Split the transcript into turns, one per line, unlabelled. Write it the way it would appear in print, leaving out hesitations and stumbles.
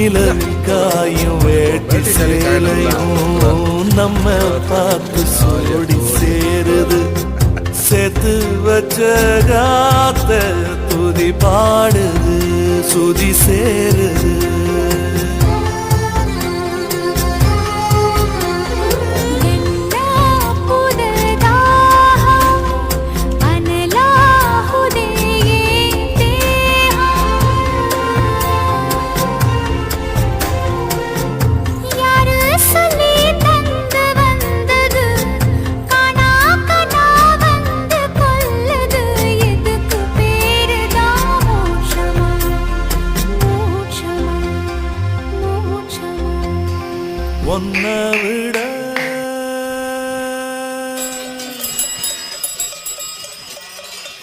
நீலக்காயும் வேட்டி சேலையும் நம்ம பார்த்து சோடி சேருது. சேர்த்து வச்ச காத்த துதி பாடுது, சுதி சேருது. ஒன்ன